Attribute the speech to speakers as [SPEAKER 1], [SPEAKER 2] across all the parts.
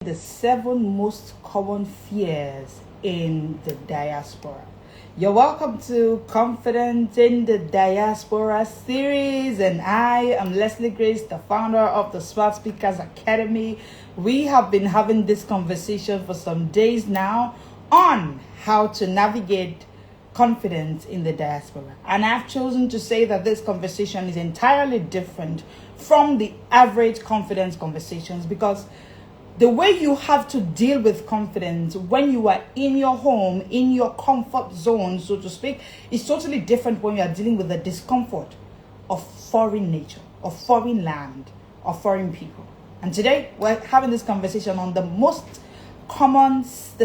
[SPEAKER 1] The 7 most common fears in the diaspora. You're welcome to Confident in the Diaspora series, and I am Leslie Grace, the founder of the Smart Speakers Academy. We have been having this conversation for some days now on how to navigate confidence in the diaspora, and I've chosen to say that this conversation is entirely different from the average confidence conversations, because the way you have to deal with confidence when you are in your home, in your comfort zone, so to speak, is totally different when you are dealing with the discomfort of foreign nature, of foreign land, of foreign people. And today we're having this conversation on the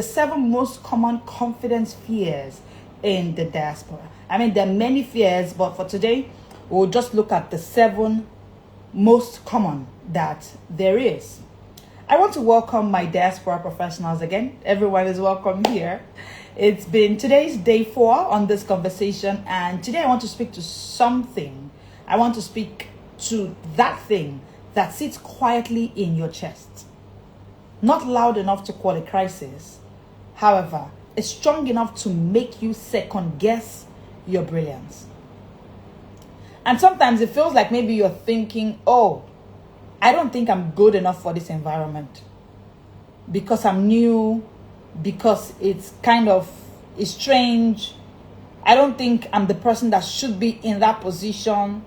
[SPEAKER 1] 7 most common confidence fears in the diaspora. I mean, there are many fears, but for today, we'll just look at the 7 most common that there is. I want to welcome my diaspora professionals again. Everyone is welcome here. It's been today's day 4 on this conversation, and today I want to speak to something. I want to speak to that thing that sits quietly in your chest. Not loud enough to call a crisis. However, it's strong enough to make you second guess your brilliance. And sometimes it feels like maybe you're thinking, I don't think I'm good enough for this environment because I'm new, because it's strange. I don't think I'm the person that should be in that position.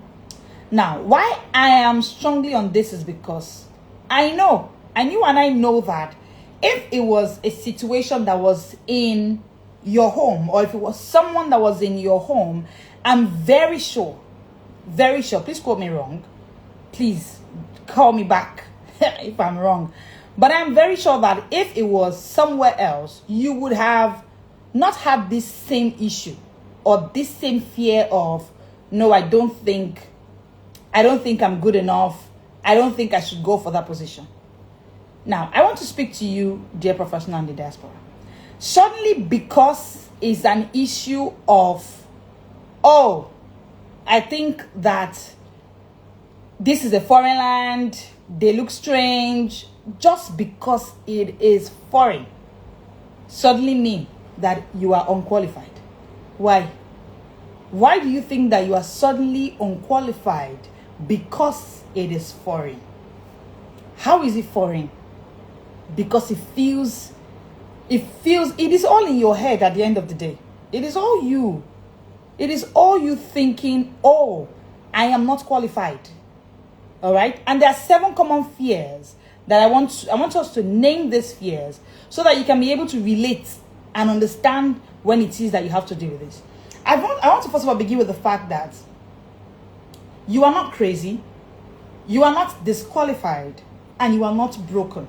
[SPEAKER 1] Now, why I am strongly on this is because I know that if it was a situation that was in your home, or if it was someone that was in your home, I'm very sure, please quote me wrong, please call me back if I'm wrong, but I'm very sure that if it was somewhere else, you would have not had this same issue or this same fear of, no, I don't think I'm good enough. I don't think I should go for that position. Now, I want to speak to you, dear professional in the diaspora. Suddenly, because it's an issue of, I think that this is a foreign land, they look strange, just because it is foreign, suddenly mean that you are unqualified. Why? Why do you think that you are suddenly unqualified? Because it is foreign. How is it foreign? Because it is all in your head at the end of the day. It is all you. It is all you thinking, I am not qualified. All right, and there are 7 common fears that I want us to name these fears so that you can be able to relate and understand when it is that you have to deal with this. I want to first of all begin with the fact that you are not crazy, you are not disqualified, and you are not broken.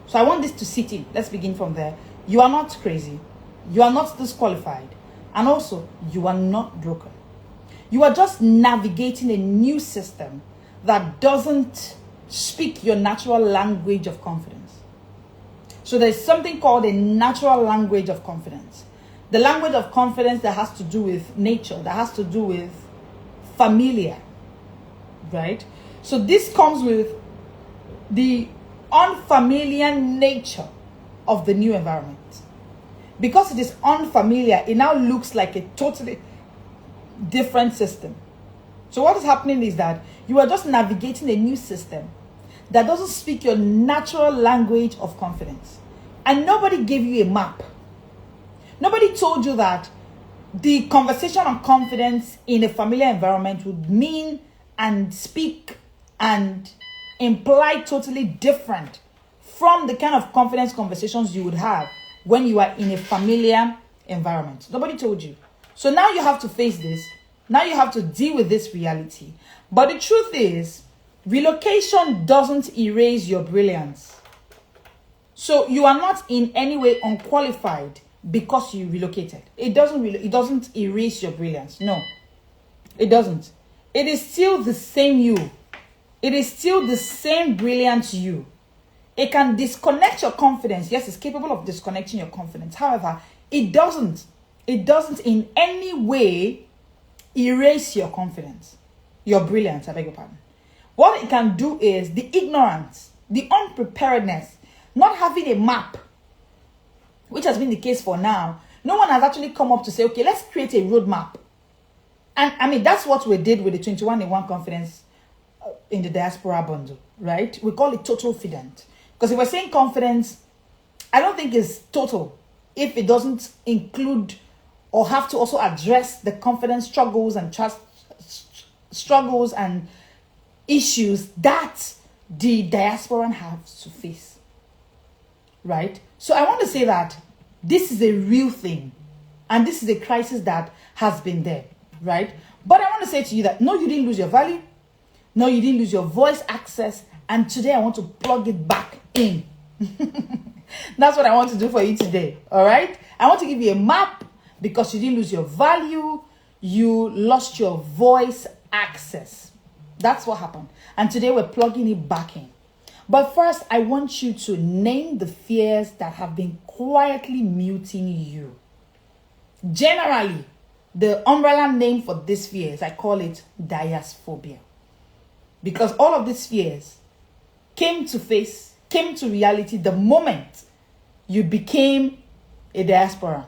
[SPEAKER 1] So I want this to sit in. Let's begin from there. You are not crazy, you are not disqualified, and also you are not broken. You are just navigating a new system that doesn't speak your natural language of confidence. So there's something called a natural language of confidence. The language of confidence that has to do with nature, that has to do with familiar, right? So this comes with the unfamiliar nature of the new environment. Because it is unfamiliar, it now looks like a totally different system. So what is happening is that you are just navigating a new system that doesn't speak your natural language of confidence. And nobody gave you a map. Nobody told you that the conversation on confidence in a familiar environment would mean and speak and imply totally different from the kind of confidence conversations you would have when you are in a familiar environment. Nobody told you. So now you have to face this. Now you have to deal with this reality. But the truth is, relocation doesn't erase your brilliance. So you are not in any way unqualified because you relocated. It doesn't erase your brilliance. No, it doesn't. It is still the same you. It is still the same brilliant you. It can disconnect your confidence. Yes, it's capable of disconnecting your confidence. However, it doesn't in any way erase your confidence, your brilliance, I beg your pardon. What it can do is the ignorance, the unpreparedness not having a map, which has been the case for now. No one has actually come up to say, okay, let's create a roadmap. And I mean, that's what we did with the 21 in 1 confidence in the Diaspora bundle, right? We call it total confidence. Because if we're saying confidence, I don't think it's total if it doesn't include or have to also address the confidence struggles and trust struggles and issues that the diasporan has to face, right? So I want to say that this is a real thing, and this is a crisis that has been there, right? But I want to say to you that no, you didn't lose your value, no, you didn't lose your voice access, and today I want to plug it back in. That's what I want to do for you today, all right? I want to give you a map because you didn't lose your value, you lost your voice access. That's what happened. And today we're plugging it back in. But first, I want you to name the fears that have been quietly muting you. Generally, the umbrella name for these fears, I call it diaphobia. Because all of these fears came to reality the moment you became a diaspora.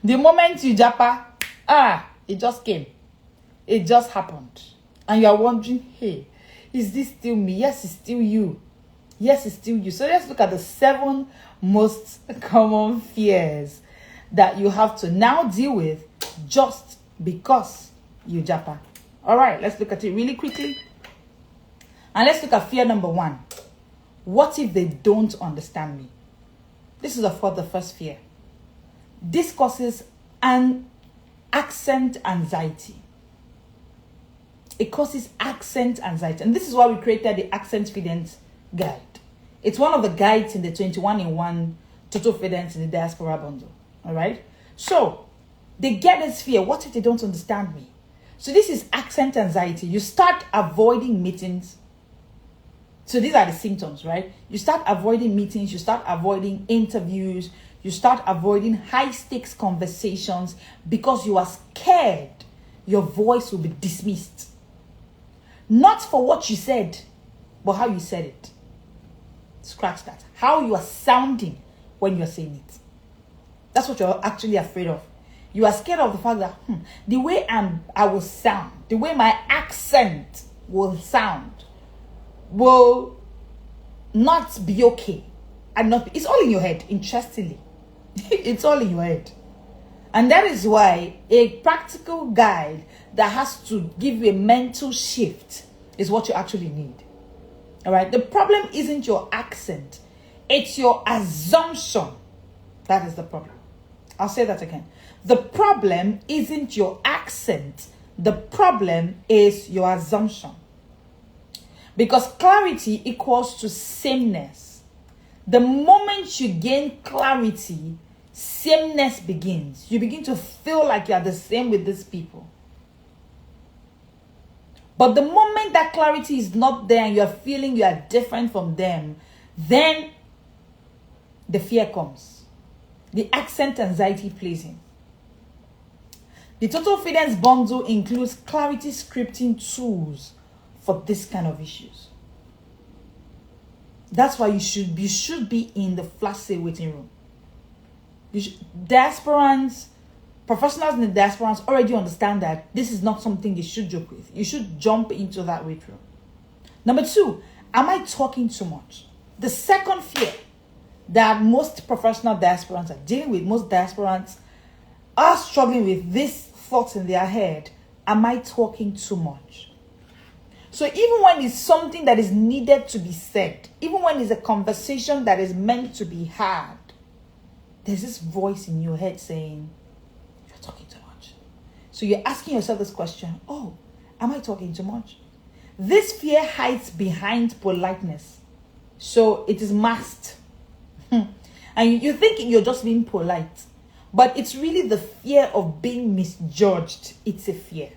[SPEAKER 1] The moment you japa, it just came. It just happened. And you are wondering, hey, is this still me? Yes, it's still you. Yes, it's still you. So let's look at the 7 most common fears that you have to now deal with just because you japa. All right, let's look at it really quickly. And let's look at fear number 1. What if they don't understand me? This is, of course, the first fear. This causes an accent anxiety. It causes accent anxiety. And this is why we created the Accent Fidence Guide. It's one of the guides in the 21 in 1 Total Fidence in the Diaspora bundle. All right? So, they get this fear. What if they don't understand me? So this is accent anxiety. You start avoiding meetings. So these are the symptoms, right? You start avoiding meetings. You start avoiding interviews. You start avoiding high-stakes conversations because you are scared your voice will be dismissed. Not for what you said, but how you said it. Scratch that. How you are sounding when you're saying it. That's what you're actually afraid of. You are scared of the fact that the way I will sound, the way my accent will sound, will not be okay. And not. It's all in your head, interestingly. It's all in your head. And that is why a practical guide that has to give you a mental shift is what you actually need. All right? The problem isn't your accent. It's your assumption. That is the problem. I'll say that again. The problem isn't your accent. The problem is your assumption. Because clarity equals to sameness. The moment you gain clarity, sameness begins. You begin to feel like you are the same with these people. But the moment that clarity is not there and you are feeling you are different from them, then the fear comes. The accent anxiety plays in. The Total Fidence bundle includes clarity scripting tools for this kind of issues. That's why you should be in the flash sale waiting room. Diasporans, professionals in the diasporans already understand that this is not something you should joke with. You should jump into that waiting room. Number 2, am I talking too much? The second fear that most professional diasporans are dealing with, most diasporans are struggling with this thought in their head. Am I talking too much? So even when it's something that is needed to be said, even when it's a conversation that is meant to be had, there's this voice in your head saying, you're talking too much. So you're asking yourself this question, oh, am I talking too much? This fear hides behind politeness. So it is masked. And you're thinking you're just being polite. But it's really the fear of being misjudged. It's a fear.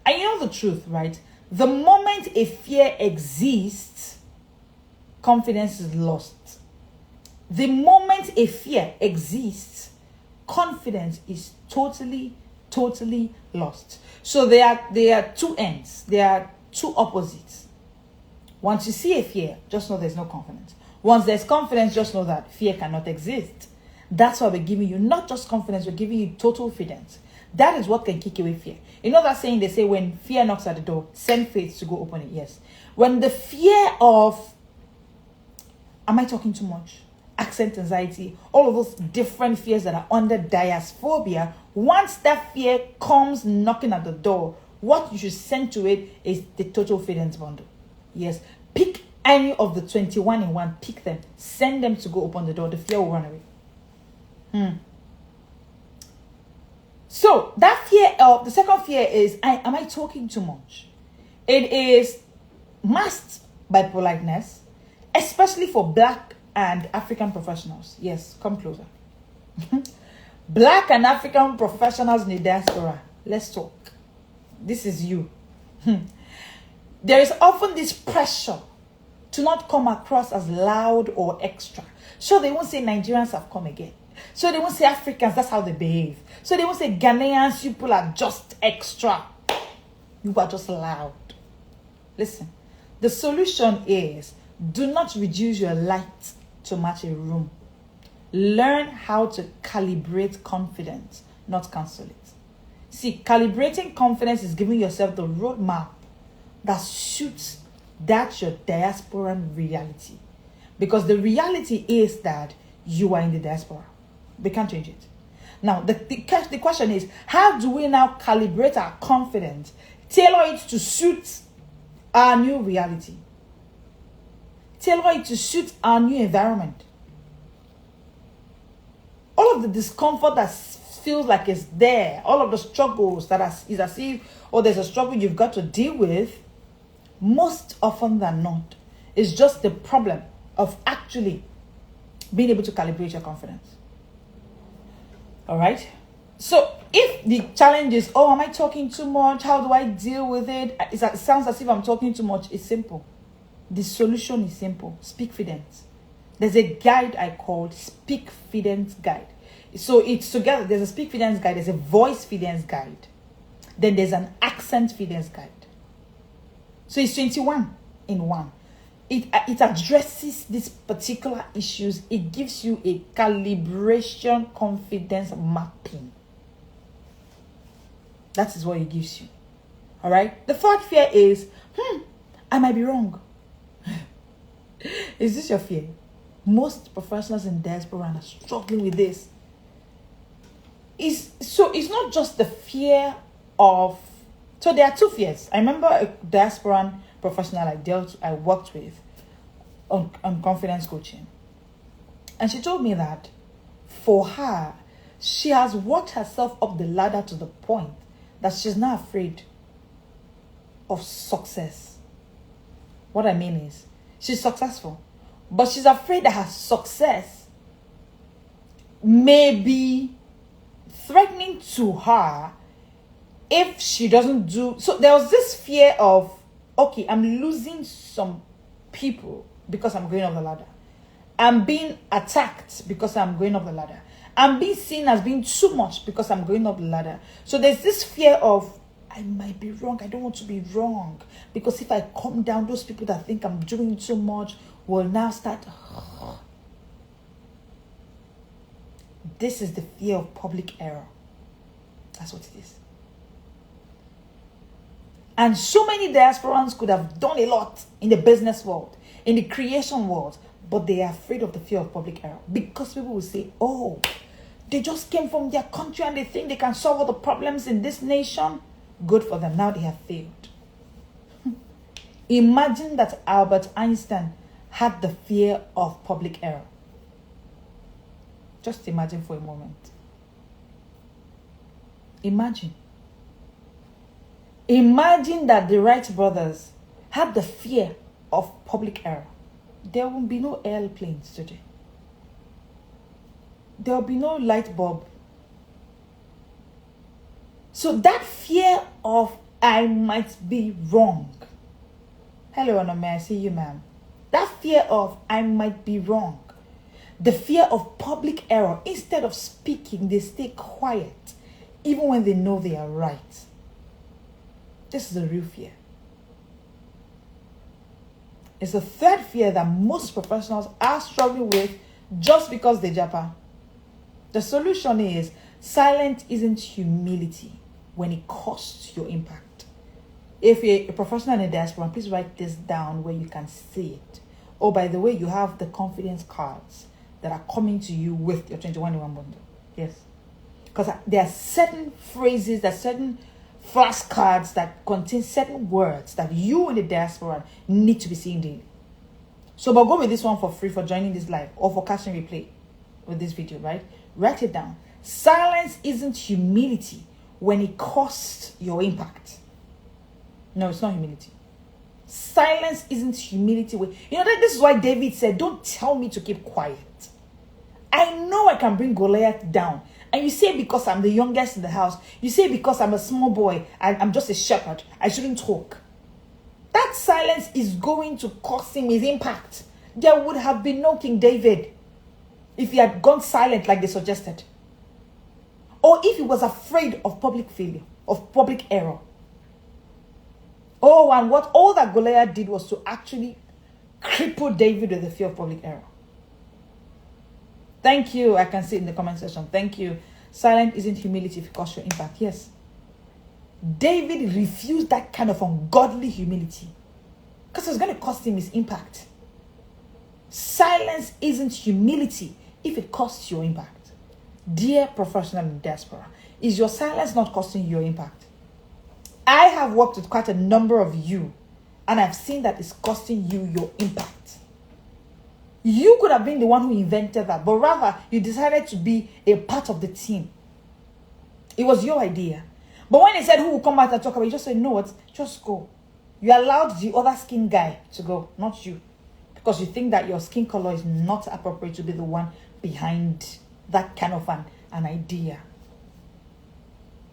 [SPEAKER 1] And you know the truth, right? The moment a fear exists, confidence is lost. The moment a fear exists, confidence is totally lost. So there are two ends. There are two opposites. Once you see a fear, just know there's no confidence. Once there's confidence, just know that fear cannot exist. That's why we're giving you not just confidence, we're giving you total confidence. That is what can kick away fear. You know that saying they say, when fear knocks at the door, send faith to go open it. Yes. When the fear of, am I talking too much? Accent anxiety, all of those different fears that are under diaspora, once that fear comes knocking at the door, what you should send to it is the total confidence bundle. Yes. Pick any of the 21 in one, pick them, send them to go open the door. The fear will run away. So that fear of the second fear is, am I talking too much? It is masked by politeness, especially for Black and African professionals. Yes, come closer. Black and African professionals in the diaspora. Let's talk. This is you. There is often this pressure to not come across as loud or extra. So they won't say Nigerians have come again. So they won't say Africans, that's how they behave. So they won't say Ghanaians, you people are just extra. You are just loud. Listen, the solution is, do not reduce your light to match a room. Learn how to calibrate confidence, not cancel it. See, calibrating confidence is giving yourself the roadmap that suits that your diaspora reality. Because the reality is that you are in the diaspora. We can't change it. Now, the question is, how do we now calibrate our confidence, tailor it to suit our new reality? Tailor it to suit our new environment. All of the discomfort that feels like it's there, all of the struggles that is as if, there's a struggle you've got to deal with, most often than not, is just the problem of actually being able to calibrate your confidence. All right. So if the challenge is, am I talking too much? How do I deal with it? It sounds as if I'm talking too much. It's simple. The solution is simple. Speak Fidence. There's a guide I called Speak Fidence Guide. So it's together. There's a Speak Fidence Guide. There's a Voice Fidence Guide. Then there's an Accent Fidence Guide. So it's 21 in one. It addresses these particular issues. It gives you a calibration confidence mapping. That is what it gives you. All right. The third fear is, I might be wrong. Is this your fear? Most professionals in diaspora are struggling with this. It's not just the fear of. So there are two fears. I remember a diasporan professional I worked with on confidence coaching. And she told me that for her, she has worked herself up the ladder to the point that she's not afraid of success. What I mean is, she's successful, but she's afraid that her success may be threatening to her if she doesn't do. So there was this fear of, okay, I'm losing some people because I'm going up the ladder. I'm being attacked because I'm going up the ladder. I'm being seen as being too much because I'm going up the ladder. So there's this fear of, I might be wrong. I don't want to be wrong. Because if I come down, those people that think I'm doing too much will now start. This is the fear of public error. That's what it is. And so many diasporans could have done a lot in the business world, in the creation world, but they are afraid of the fear of public error. Because people will say, they just came from their country and they think they can solve all the problems in this nation. Good for them. Now they have failed. Imagine that Albert Einstein had the fear of public error. Just imagine for a moment. Imagine that the Wright brothers had the fear of public error. There will be no airplanes today. There will be no light bulb. So that fear of, I might be wrong. Hello, Anna, I see you, ma'am. That fear of, I might be wrong. The fear of public error. Instead of speaking, they stay quiet, even when they know they are right. This is a real fear. It's the third fear that most professionals are struggling with just because they japa. The solution is silence isn't humility when it costs your impact. If you're a professional in the diaspora, please write this down where you can see it. Oh, by the way, you have the confidence cards that are coming to you with your 21-in-1 bundle. Yes. Because there are certain phrases, there are certain flashcards that contain certain words that you in the diaspora need to be seeing daily. So, but go with this one for free for joining this live or for catching replay with this video, right? Write it down. Silence isn't humility when it costs your impact. No, it's not humility. Silence isn't humility. This is why David said, don't tell me to keep quiet. I know I can bring Goliath down. And you say because I'm the youngest in the house. You say because I'm a small boy. I'm just a shepherd. I shouldn't talk. That silence is going to cost him his impact. There would have been no King David if he had gone silent like they suggested. Or if he was afraid of public failure, of public error. Oh, and what all that Goliath did was to actually cripple David with the fear of public error. Thank you. I can see it in the comment section. Thank you. Silence isn't humility if it costs your impact. Yes. David refused that kind of ungodly humility because it's going to cost him his impact. Silence isn't humility if it costs your impact. Dear professional in diaspora, is your silence not costing your impact? I have worked with quite a number of you, and I've seen that it's costing you your impact. You could have been the one who invented that, but rather you decided to be a part of the team. It was your idea. But when they said who will come out and talk about it, you just said, no, what? Just go. You allowed the other skin guy to go, not you. Because you think that your skin color is not appropriate to be the one behind that kind of an idea.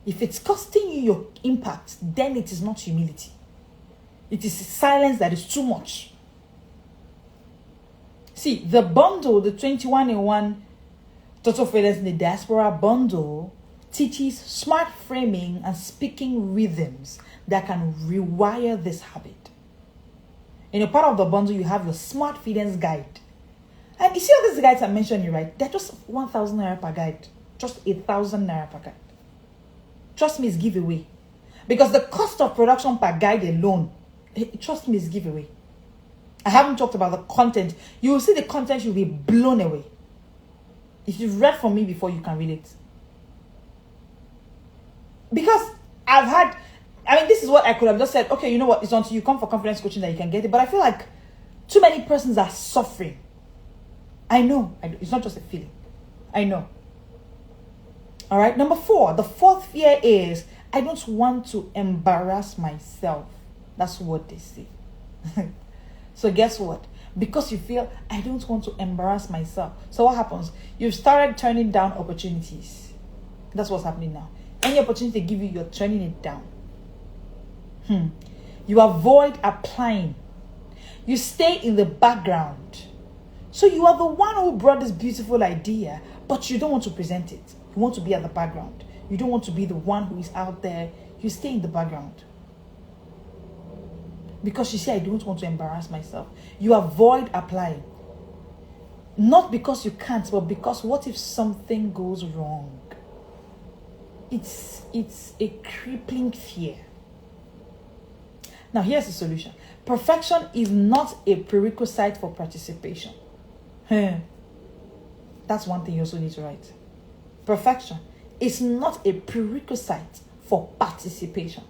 [SPEAKER 1] If it's costing you your impact, then it is not humility. It is silence that is too much. See, the bundle, the 21-in-1 Total Freelance in the Diaspora bundle teaches smart framing and speaking rhythms that can rewire this habit. In a part of the bundle, you have your smart freelance guide. And you see all these guides I'm mentioning, right? They're just 1,000 naira per guide. Just 1,000 naira per guide. Trust me, it's giveaway. Because the cost of production per guide alone, trust me, it's giveaway. I haven't talked about the content. You will see the content, you'll be blown away. If you've read from me before, you can read it. Because this is what I could have just said, okay, you know what, it's until you come for confidence coaching that you can get it. But I feel like too many persons are suffering. I know. It's not just a feeling. I know. All right. Number 4, the fourth fear is, I don't want to embarrass myself. That's what they say. So guess what? Because you feel, I don't want to embarrass myself. So what happens? You've started turning down opportunities. That's what's happening now. Any opportunity they give you, you're turning it down. You avoid applying. You stay in the background. So you are the one who brought this beautiful idea, but you don't want to present it. You want to be at the background. You don't want to be the one who is out there. You stay in the background. Because you say, I don't want to embarrass myself. You avoid applying. Not because you can't, but because what if something goes wrong? It's a crippling fear. Now, here's the solution. Perfection is not a prerequisite for participation. That's one thing you also need to write. Perfection is not a prerequisite for participation.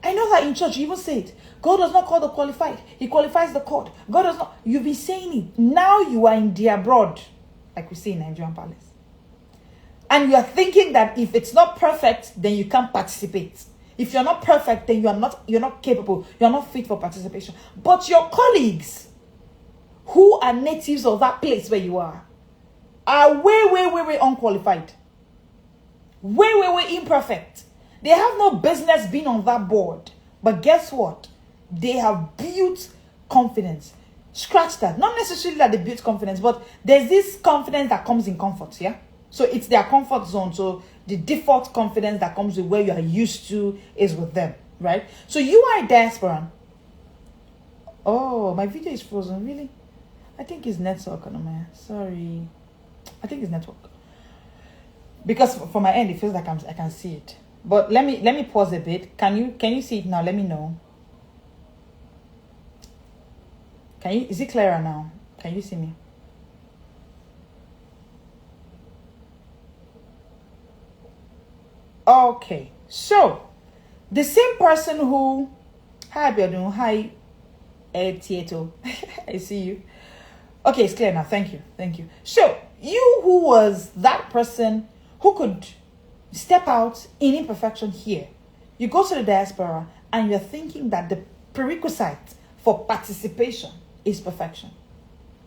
[SPEAKER 1] I know that in church you even say it. God does not call the qualified. He qualifies the called. God does not. You've been saying it. Now you are in the abroad, like we say in Nigerian Palace. And you are thinking that if it's not perfect, then you can't participate. If you're not perfect, then you're not capable. You're not fit for participation. But your colleagues, who are natives of that place where you are way unqualified. Way imperfect. They have no business being on that board. But guess what? They have built confidence. Scratch that. Not necessarily that they built confidence, but there's this confidence that comes in comfort, yeah? So it's their comfort zone. So the default confidence that comes with where you are used to is with them, right? So you are a diasporan. Oh, my video is frozen. Really? I think it's network, Anoma. Sorry. I think it's network. Because from my end, it feels like I can see it. But let me pause a bit. Can you see it now? Let me know. Is it clearer now? Can you see me? Okay. So, the same person who... Hi, Biodun. Hi, Tieto. I see you. Okay, it's clear now. Thank you. Thank you. So, you who was that person who could step out in imperfection here. You go to the diaspora and you're thinking that the prerequisite for participation is perfection.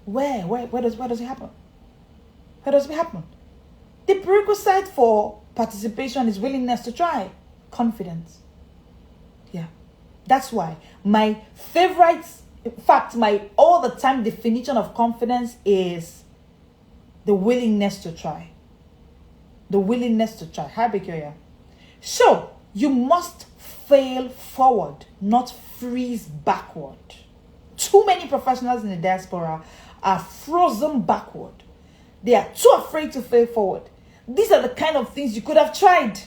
[SPEAKER 1] Where does it happen? Where does it happen? The prerequisite for participation is willingness to try. Confidence. Yeah. That's why my favorite, in fact, my all the time definition of confidence is the willingness to try. The willingness to try. Hi, Bekoya. So, you must fail forward, not freeze backward. Too many professionals in the diaspora are frozen backward. They are too afraid to fail forward. These are the kind of things you could have tried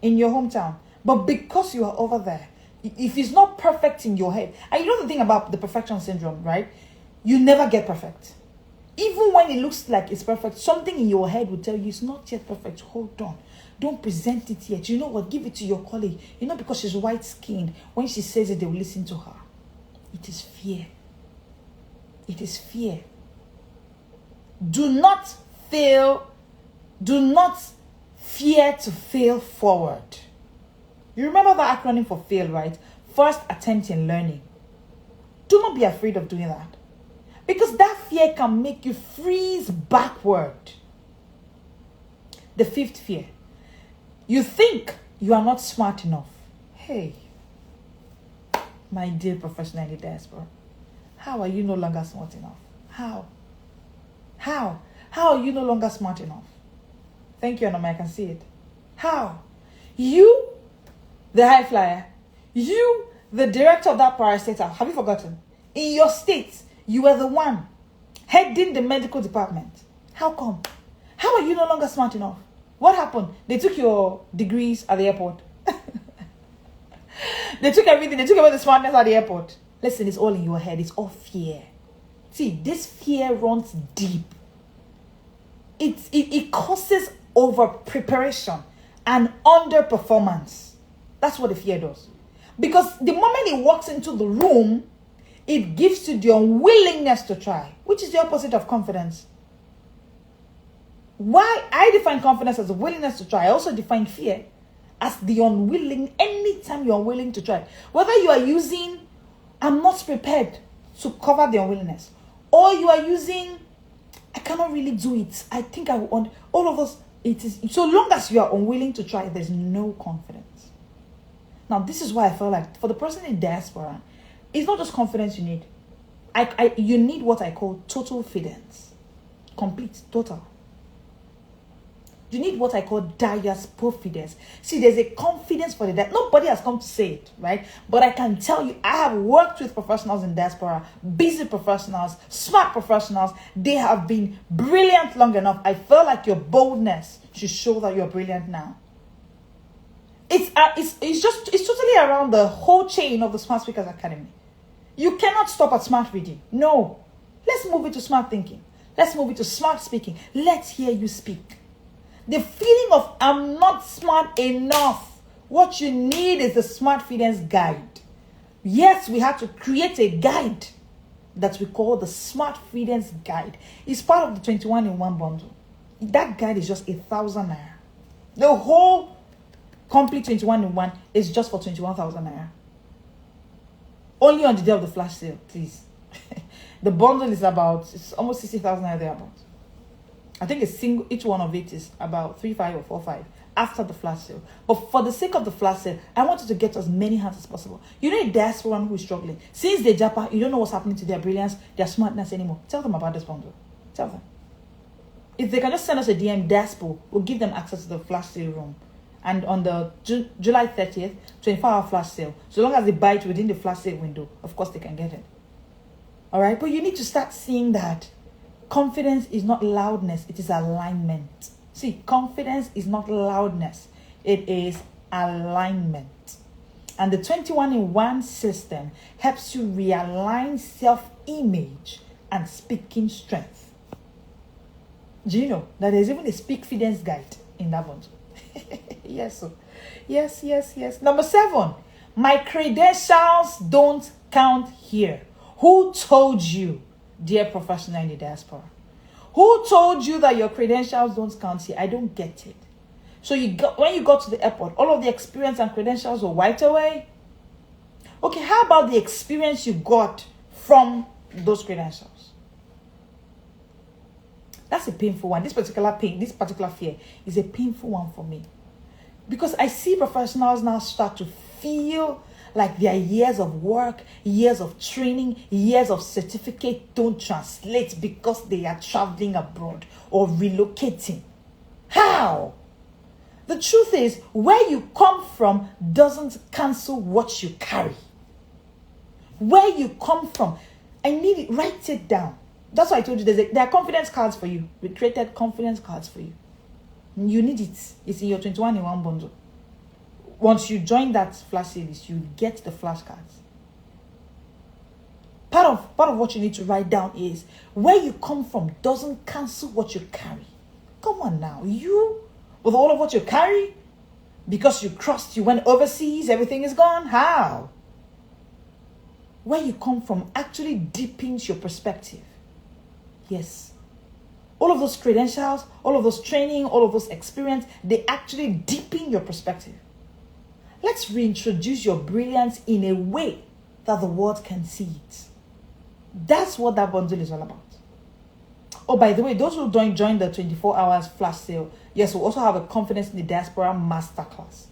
[SPEAKER 1] in your hometown. But because you are over there, if it's not perfect in your head, and you know the thing about the perfection syndrome, right? You never get perfect. Even when it looks like it's perfect, something in your head will tell you it's not yet perfect. Hold on. Don't present it yet. You know what? Give it to your colleague. You know, because she's white-skinned. When she says it, they will listen to her. It is fear. It is fear. Do not fail. Do not fear to fail forward. You remember the acronym for fail, right? First attempt in learning. Do not be afraid of doing that. Because that fear can make you freeze backward. The fifth fear. You think you are not smart enough. Hey, my dear professional in the diaspora, how are you no longer smart enough? How? How are you no longer smart enough? Thank you, Anoma, I can see it. How? You, the high flyer, you, the director of that parastatal, have you forgotten? In your state, you were the one heading the medical department. How come? How are you no longer smart enough? What happened? They took your degrees at the airport. They took everything. They took away the smartness at the airport. Listen, it's all in your head. It's all fear. See, this fear runs deep. It causes over preparation and underperformance. That's what the fear does. Because the moment it walks into the room, it gives you the unwillingness to try, which is the opposite of confidence. Why I define confidence as a willingness to try, I also define fear as the unwilling, anytime you're unwilling to try. Whether you are using, I'm not prepared to cover the unwillingness, or you are using, I cannot really do it. I think I want, all of us, it is, so long as you are unwilling to try, there's no confidence. Now, this is why I feel like for the person in diaspora, it's not just confidence you need. You need what I call total fidence. Complete, total. You need what I call diaspora. See, there's a confidence for that. Nobody has come to say it, right? But I can tell you, I have worked with professionals in diaspora, busy professionals, smart professionals. They have been brilliant long enough. I feel like your boldness should show that you're brilliant now. It's totally around the whole chain of the Smart Speakers Academy. You cannot stop at smart reading. No. Let's move it to smart thinking. Let's move it to smart speaking. Let's hear you speak. The feeling of I'm not smart enough. What you need is the Smart Fidence Guide. Yes, we have to create a guide that we call the Smart Fidence Guide. It's part of the 21-in-1 bundle. That guide is just 1,000 naira. The whole complete 21-in-1 is just for 21,000 naira. Only on the day of the flash sale, please. The bundle is it's almost 60,000 naira thereabouts. I think each one of it is about 3,500 or 4,500 after the flash sale. But for the sake of the flash sale, I wanted to get as many hands as possible. You know a diaspora who is struggling. Since they Japa, you don't know what's happening to their brilliance, their smartness anymore. Tell them about this bundle. Tell them. If they can just send us a DM, Diaspora, we'll give them access to the flash sale room. And on the July 30th, 24-hour flash sale. So long as they buy it within the flash sale window, of course they can get it. All right. But you need to start seeing that confidence is not loudness, it is alignment. See, confidence is not loudness, it is alignment. And the 21 in 1 system helps you realign self-image and speaking strength. Do you know that there's even a speak confidence guide in that one? Yes, so yes. Number 7, my credentials don't count here. Who told you, dear professional in the diaspora? Who told you that your credentials don't count here? I don't get it. So when you got to the airport, all of the experience and credentials were wiped away. Okay, how about the experience you got from those credentials? That's a painful one. This particular fear is a painful one for me. Because I see professionals now start to feel like their years of work, years of training, years of certificate don't translate because they are traveling abroad or relocating. How? The truth is, where you come from doesn't cancel what you carry. Where you come from, I need it, write it down. That's why I told you there are confidence cards for you. We created confidence cards for you. You need it. It's in your 21 in 1 bundle. Once you join that flash series, you get the flashcards. Part of what you need to write down is where you come from doesn't cancel what you carry. Come on now, you with all of what you carry, because you crossed, you went overseas, everything is gone. How? Where you come from actually deepens your perspective. Yes. All of those credentials, all of those training, all of those experience, they actually deepen your perspective. Let's reintroduce your brilliance in a way that the world can see it. That's what that bundle is all about. Oh, by the way, those who don't join the 24 hours flash sale, yes, we'll also have a Confidence in the Diaspora masterclass.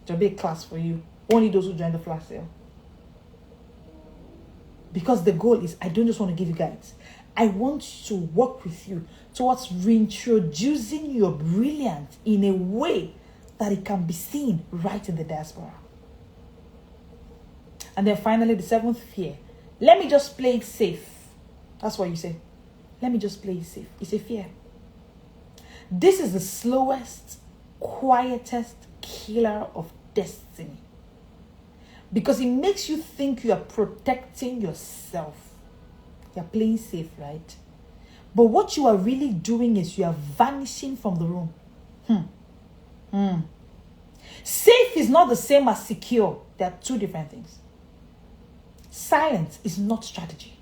[SPEAKER 1] There'll be a class for you. Only those who join the flash sale. Because the goal is, I don't just want to give you guides. I want to work with you towards reintroducing your brilliance in a way that it can be seen right in the diaspora. And then finally, the 7th fear. Let me just play it safe. That's what you say. Let me just play it safe. It's a fear. This is the slowest, quietest killer of destiny. Because it makes you think you are protecting yourself. You're playing safe, right? But what you are really doing is you are vanishing from the room. Safe is not the same as secure. They are two different things. Silence is not strategy.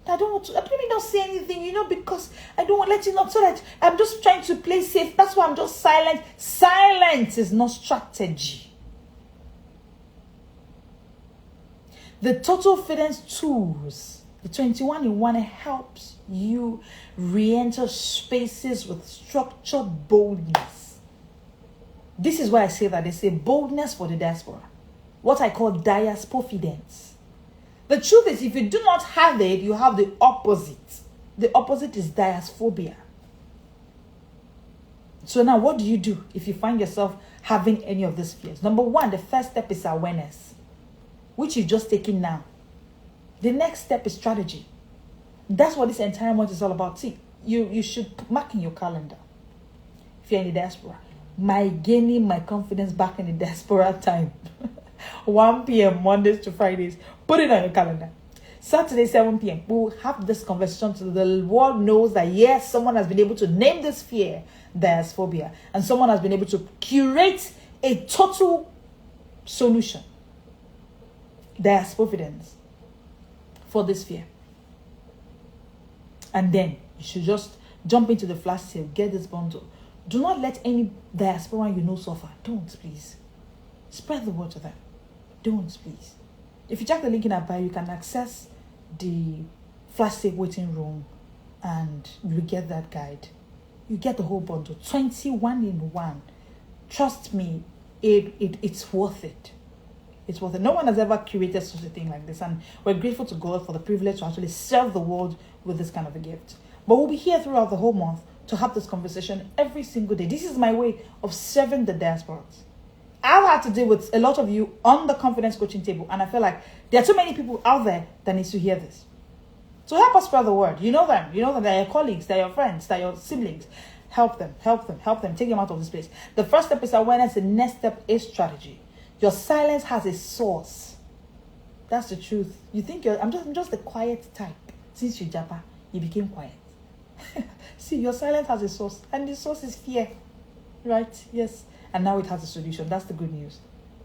[SPEAKER 1] I don't really not say anything, because I don't want to let you know, so that I'm just trying to play safe. That's why I'm just silent. Silence is not strategy. The total fitness tools, the 21 in 1, helps you re-enter spaces with structured boldness. This is why I say that they say boldness for the diaspora. What I call diaspofidence. The truth is, if you do not have it, you have the opposite. The opposite is diasphobia. So now what do you do if you find yourself having any of these fears? Number 1, the first step is awareness, which you're just taking now. The next step is strategy. That's what this entire month is all about. See, you should mark in your calendar, if you're in the diaspora, my gaining my confidence back in the diaspora time. 1 p.m. Mondays to Fridays. Put it on your calendar. Saturday, 7 p.m. We'll have this conversation so the world knows that yes, someone has been able to name this fear diasphobia, and someone has been able to curate a total solution, diaspofidence, for this fear. And then you should just jump into the flash sale, get this bundle. Do not let any diaspora suffer. Don't, please. Spread the word to them. Don't, please. If you check the link in our bio, you can access the flash sale waiting room and you get that guide. You get the whole bundle, 21 in 1. Trust me, it's worth it. It's worth it. No one has ever curated such a thing like this, and we're grateful to God for the privilege to actually serve the world with this kind of a gift. But we'll be here throughout the whole month to have this conversation every single day. This is my way of serving the diasporas. I've had to deal with a lot of you on the confidence coaching table, and I feel like there are too many people out there that needs to hear this. So help us spread the word. You know them. You know them. They're your colleagues. They're your friends. They're your siblings. Help them. Help them. Help them. Take them out of this place. The first step is awareness. The next step is strategy. Your silence has a source. That's the truth. You think I'm just the quiet type. Since you japa, you became quiet. See, your silence has a source, and the source is fear. Right? Yes. And now it has a solution. That's the good news.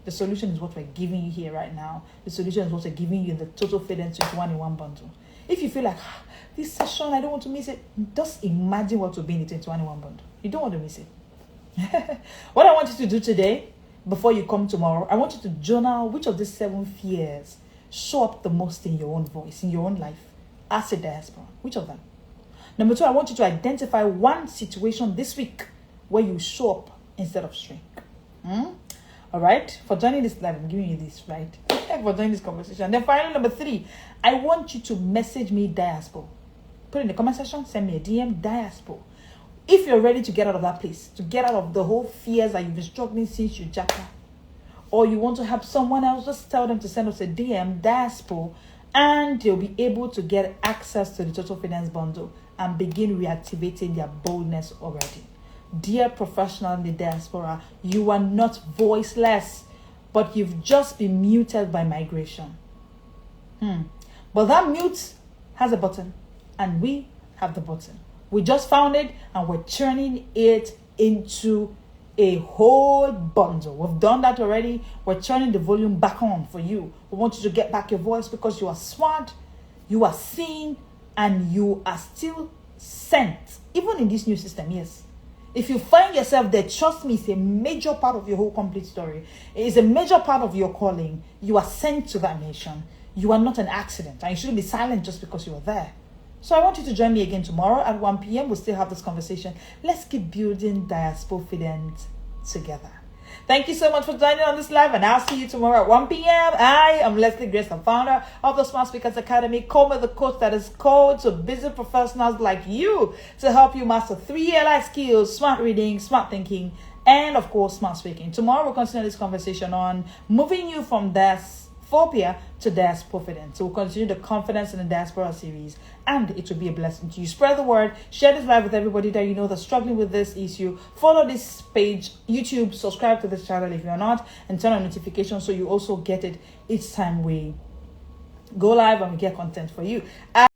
[SPEAKER 1] The solution is what we're giving you here right now. The solution is what we're giving you in the Total Fidence 21 in one bundle. If you feel like, this session, I don't want to miss it, just imagine what will be in the 21 in one bundle. You don't want to miss it. What I want you to do today, before you come tomorrow, I want you to journal which of these 7 fears show up the most in your own voice, in your own life, as a diaspora. Which of them? Number 2, I want you to identify one situation this week where you show up instead of shrink. All right? For joining this live, I'm giving you this, right? For joining this conversation. And then finally, number 3, I want you to message me Diaspora. Put it in the comment section, send me a DM, Diaspora. If you're ready to get out of that place, to get out of the whole fears that you've been struggling since you japa, or you want to help someone else, just tell them to send us a DM, Diaspora, and they'll be able to get access to the Total Finance Bundle and begin reactivating their boldness already. Dear professional in the diaspora, you are not voiceless, but you've just been muted by migration. But that mute has a button, and we have the button. We just found it, and we're turning it into a whole bundle. We've done that already. We're turning the volume back on for you. We want you to get back your voice because you are smart, you are seen, and you are still sent. Even in this new system, yes. If you find yourself there, trust me, it's a major part of your whole complete story. It is a major part of your calling. You are sent to that nation. You are not an accident. And you shouldn't be silent just because you are there. So I want you to join me again tomorrow at 1 p.m. We'll still have this conversation. Let's keep building Diaspora Fidence together. Thank you so much for joining on this live, and I'll see you tomorrow at 1 p.m. I am Leslie Grace, the founder of the Smart Speakers Academy, the coach that is called to busy professionals like you to help you master 3 life skills: smart reading, smart thinking, and of course, smart speaking. Tomorrow, we'll continue this conversation on moving you from phobia to Diaspora Fidence. So we'll continue the Confidence in the Diaspora series, and it will be a blessing to you. Spread the word, share this live with everybody that you know that's struggling with this issue. Follow this page, YouTube, subscribe to this channel if you're not, and turn on notifications so you also get it each time we go live and we get content for you.